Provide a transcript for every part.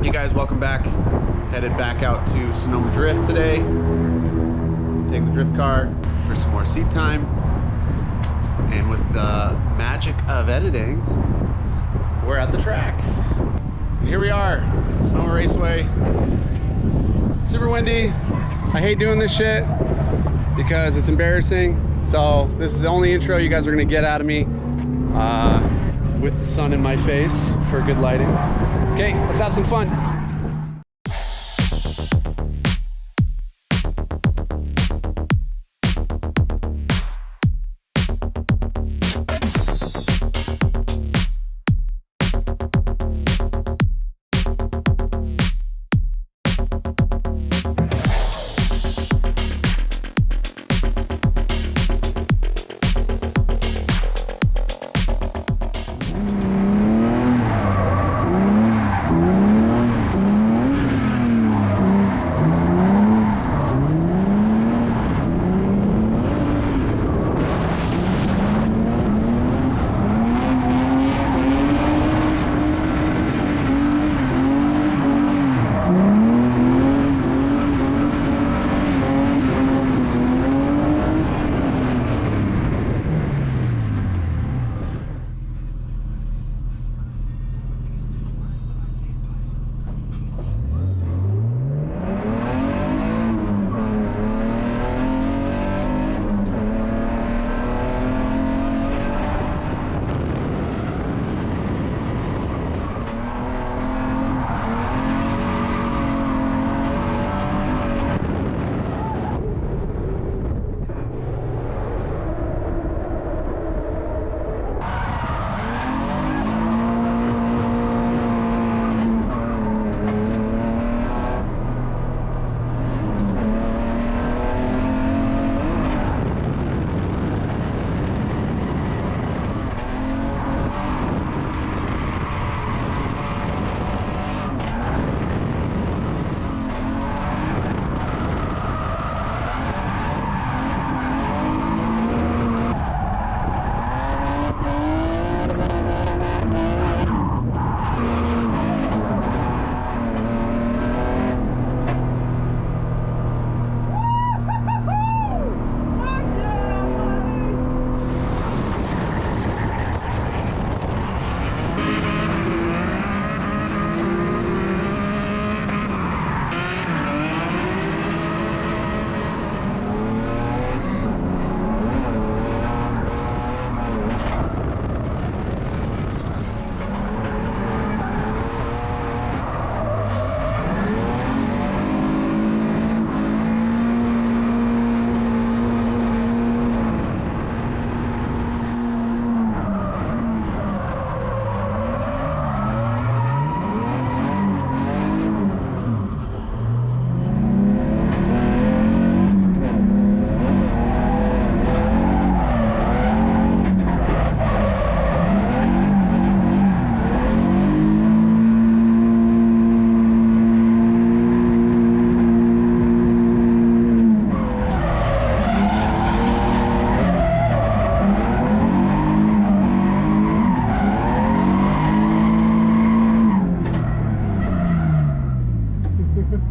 Hey guys, welcome back. Headed back out to Sonoma Drift today. Taking the drift car for some more seat time. And with the magic of editing, we're at the track. And here we are, Sonoma Raceway. Super windy. I hate doing this shit because it's embarrassing. So this is the only intro you guys are gonna get out of me with the sun in my face for good lighting. Okay, let's have some fun.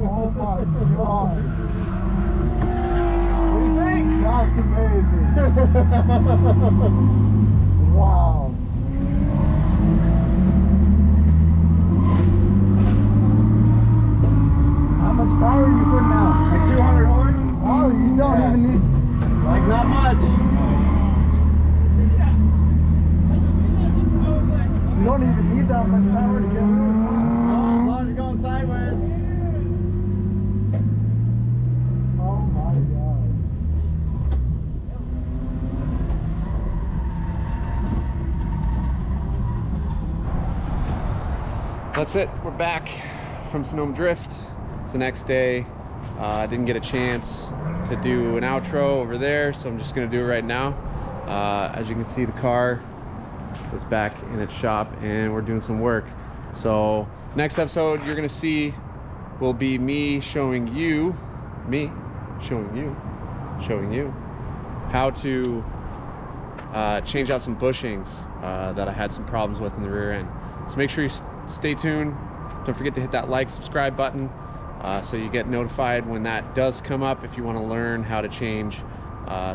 Oh my God. What do you think? That's amazing. Wow. How much power are you putting out? Like 200 horse? Oh, you don't even need... Like not much. You don't even need that much power to get loose. As long as you're going sideways. Oh my God. That's it. We're back from Sonoma Drift. It's the next day. I didn't get a chance to do an outro over there, so I'm just gonna do it right now. As you can see, the car is back in its shop and we're doing some work. So next episode you're gonna see will be me showing you how to change out some bushings that I had some problems with in the rear end. So make sure you stay tuned. Don't forget to hit that like, subscribe button so you get notified when that does come up if you want to learn how to change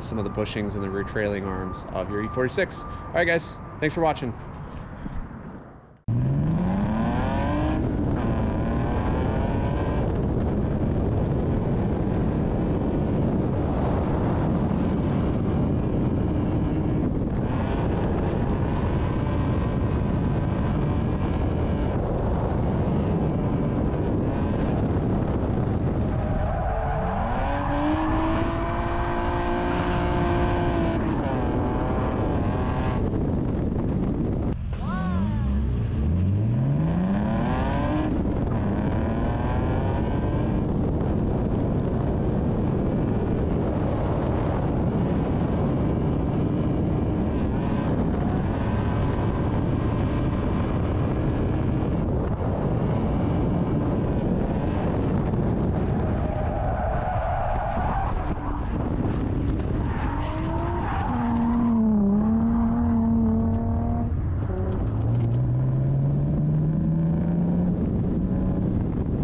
some of the bushings and the rear trailing arms of your E46. All right, guys, thanks for watching.